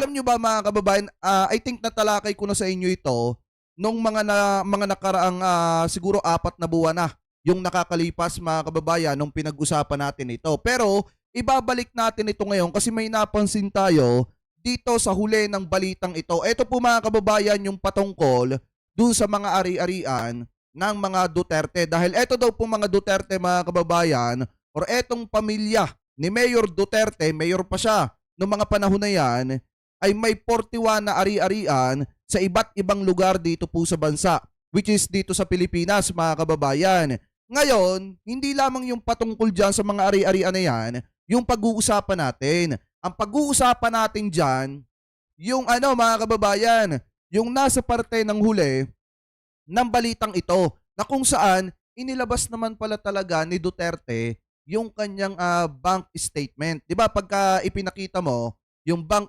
Alam nyo ba mga kababayan, I think natalakay ko na sa inyo ito nung mga nakaraang siguro 4 na buwan na yung nakakalipas mga kababayan nung pinag-usapan natin ito. Pero ibabalik natin ito ngayon kasi may napansin tayo dito sa huli ng balitang ito. Ito po mga kababayan yung patungkol dun sa mga ari-arian ng mga Duterte. Dahil ito daw po mga Duterte mga kababayan or etong pamilya ni Mayor Duterte, mayor pa siya noong mga panahon na yan, ay may 41 na ari-arian sa iba't ibang lugar dito po sa bansa, which is dito sa Pilipinas mga kababayan. Ngayon, hindi lamang yung patungkol dyan sa mga ari-arian na yan, yung pag-uusapan natin. Ang pag-uusapan natin dyan, yung mga kababayan, yung nasa parte ng huli ng balitang ito na kung saan inilabas naman pala talaga ni Duterte yung kanyang bank statement. 'Di ba pagka ipinakita mo yung bank